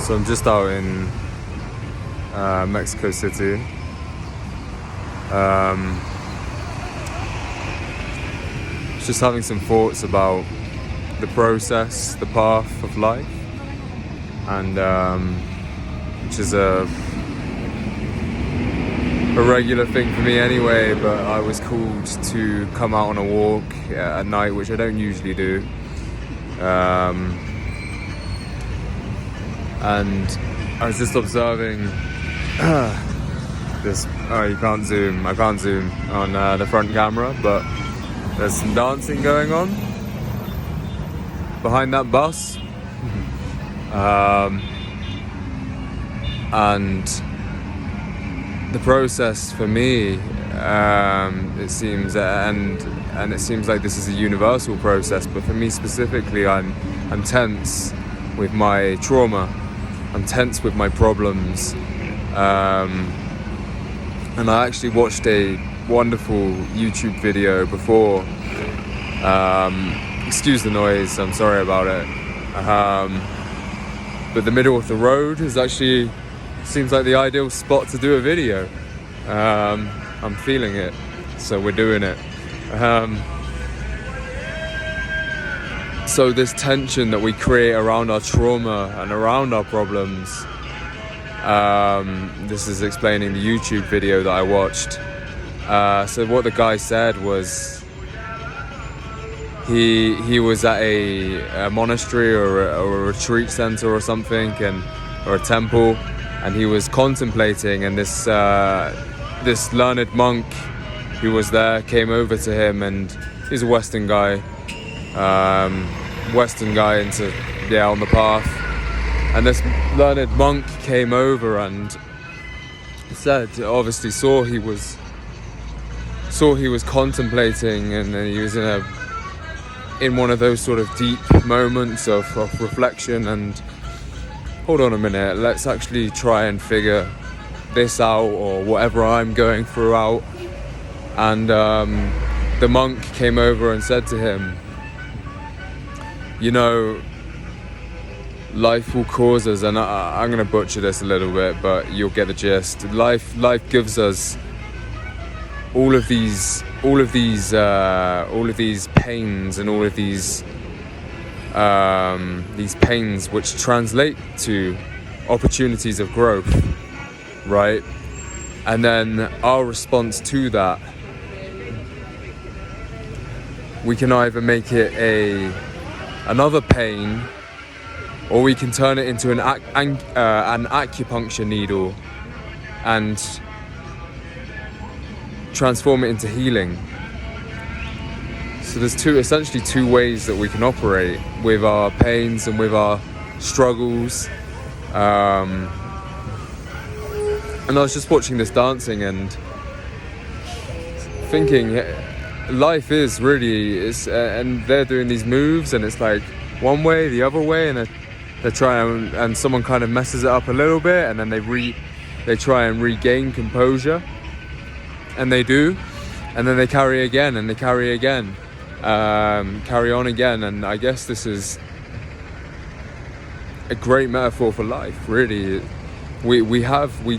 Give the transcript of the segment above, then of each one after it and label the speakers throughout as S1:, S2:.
S1: So I'm just out in Mexico City. Just having some thoughts about the process, the path of life, and which is a regular thing for me anyway, but I was called to come out on a walk at night, which I don't usually do. And I was just observing this. Oh, I can't zoom on the front camera, but there's some dancing going on behind that bus. And the process for me, it seems, and it seems like this is a universal process, but for me specifically, I'm tense with my trauma. I'm tense with my problems. And I actually watched a wonderful YouTube video before. Excuse the noise, I'm sorry about it. But the middle of the road is actually seems like the ideal spot to do a video. I'm feeling it, so we're doing it. So this tension that we create around our trauma and around our problems, this is explaining the YouTube video that I watched. So what the guy said was he was at a monastery or a retreat center or something, or a temple, and he was contemplating, and this learned monk who was there came over to him, and he's a Western guy on the path, and this learned monk came over and said, obviously saw he was contemplating, and he was in one of those sort of deep moments of reflection, and hold on a minute, let's actually try and figure this out, or whatever I'm going through out. And the monk came over and said to him, you know, life will cause us, and I'm going to butcher this a little bit, but you'll get the gist. Life gives us all of these pains and all of these pains, which translate to opportunities of growth, right? And then our response to that, we can either make it another pain, or we can turn it into an acupuncture needle and transform it into healing. So there's essentially two ways that we can operate with our pains and with our struggles. And I was just watching this dancing and thinking, life is really, and they're doing these moves, and it's like one way, the other way, and they're trying, and someone kind of messes it up a little bit, and then they try and regain composure, and they do, and then they carry again, and they carry again, carry on again. And I guess this is a great metaphor for life, really. We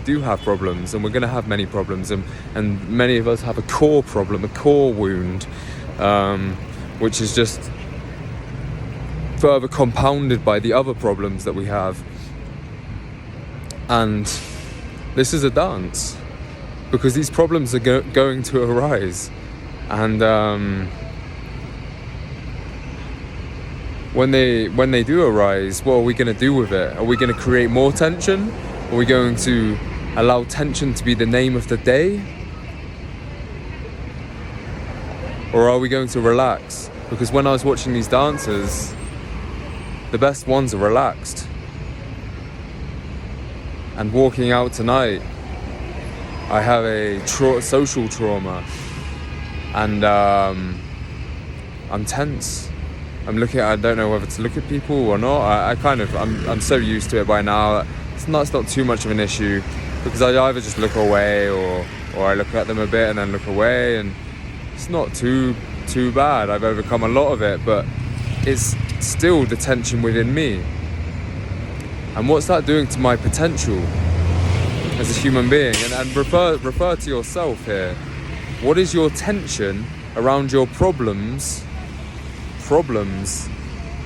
S1: do have problems, and we're going to have many problems, and many of us have a core problem, a core wound, which is just further compounded by the other problems that we have. And this is a dance, because these problems are going to arise, and when they do arise, what are we going to do with it? Are we going to create more tension? Are we going to allow tension to be the name of the day? Or are we going to relax? Because when I was watching these dancers, the best ones are relaxed. And walking out tonight, I have a social trauma, and I'm tense. I don't know whether to look at people or not. I'm so used to it by now. It's not too much of an issue, because I either just look away or I look at them a bit and then look away, and it's not too bad. I've overcome a lot of it, but it's still the tension within me. And what's that doing to my potential as a human being? And refer to yourself here. What is your tension around your problems?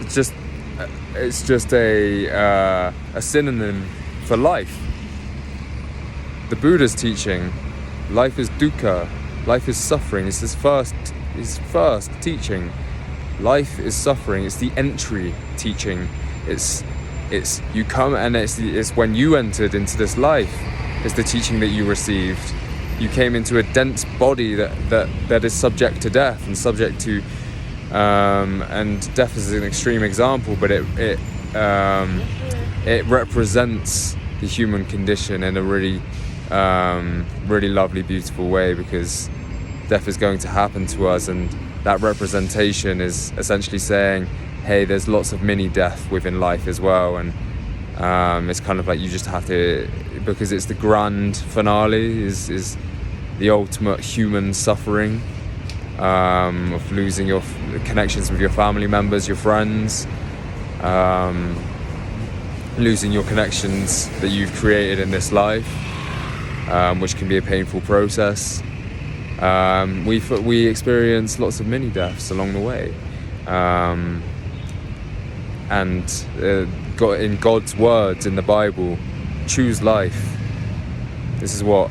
S1: It's just a synonym for life. The Buddha's teaching, life is dukkha, life is suffering. It's his first teaching. Life is suffering. It's the entry teaching. It's you come, and it's when you entered into this life. It's the teaching that you received. You came into a dense body that is subject to death and subject to and death is an extreme example, but it represents the human condition in a really lovely, beautiful way, because death is going to happen to us, and that representation is essentially saying, hey, there's lots of mini death within life as well. And it's kind of like you just have to, because it's the grand finale, is the ultimate human suffering of losing your connections with your family members, your friends, losing your connections that you've created in this life, which can be a painful process. We experience lots of mini deaths along the way, and in God's words in the Bible, choose life. This is what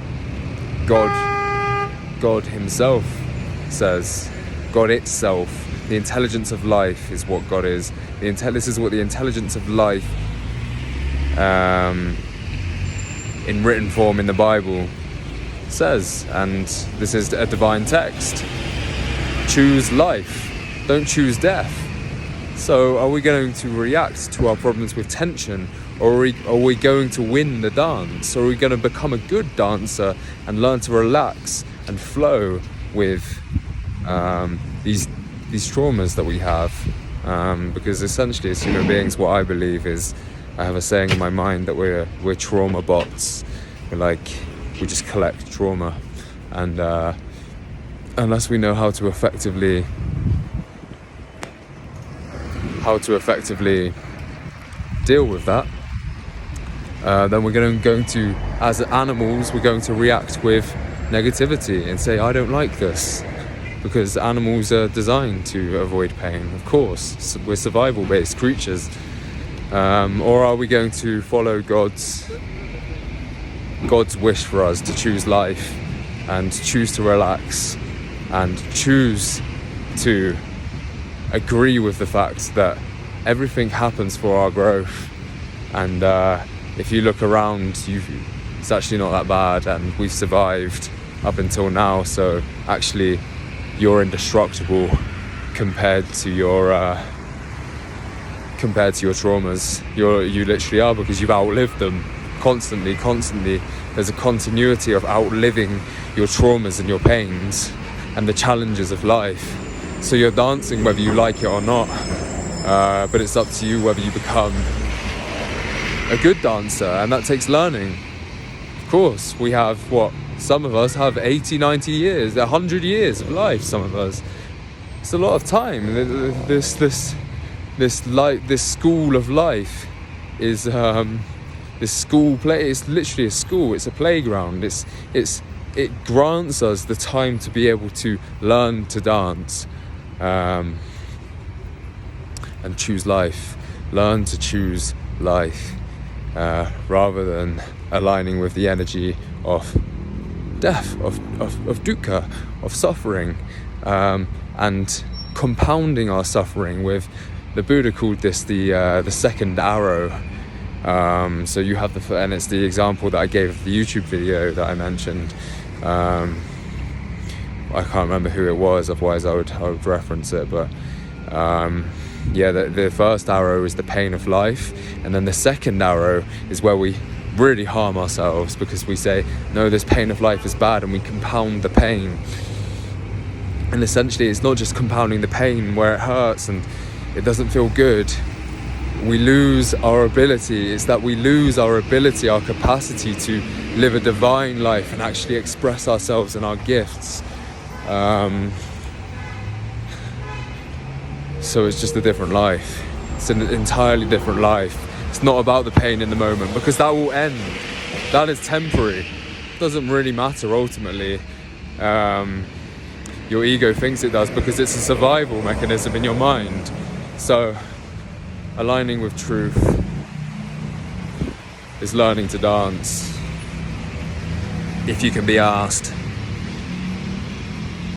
S1: God Himself says. God itself, the intelligence of life, is what God is. This is what the intelligence of life, in written form in the Bible, says, and this is a divine text. Choose life, don't choose death. So are we going to react to our problems with tension, or are we going to win the dance? Or are we going to become a good dancer and learn to relax and flow with these traumas that we have? Because essentially, as human beings, what I believe is, I have a saying in my mind that we're trauma bots. We just collect trauma, and unless we know how to effectively deal with that, then we're going to, as animals, we're going to react with negativity and say, I don't like this, because animals are designed to avoid pain, of course. We're survival-based creatures. Or are we going to follow God's wish for us to choose life, and choose to relax, and choose to agree with the fact that everything happens for our growth, and if you look around, it's actually not that bad, and we've survived up until now, so actually you're indestructible compared to your traumas. You literally are, because you've outlived them constantly. There's a continuity of outliving your traumas and your pains and the challenges of life. So you're dancing whether you like it or not, but it's up to you whether you become a good dancer, and that takes learning. Of course, we have some of us have 80, 90 years, 100 years of life, some of us. It's a lot of time. This school of life is this school play. It's literally a school. It's a playground. It grants us the time to be able to learn to dance, and choose life. Learn to choose life, rather than aligning with the energy of death, of dukkha, of suffering, and compounding our suffering with. The Buddha called this the second arrow. So you have and it's the example that I gave of the YouTube video that I mentioned. I can't remember who it was, otherwise I would reference it. But the first arrow is the pain of life, and then the second arrow is where we really harm ourselves, because we say, no, this pain of life is bad, and we compound the pain. And essentially, it's not just compounding the pain where it hurts and it doesn't feel good. We lose our ability. It's that we lose our ability, our capacity to live a divine life and actually express ourselves and our gifts. So it's just a different life. It's an entirely different life. It's not about the pain in the moment, because that will end. That is temporary. It doesn't really matter ultimately. Your ego thinks it does, because it's a survival mechanism in your mind. So aligning with truth is learning to dance, if you can be asked.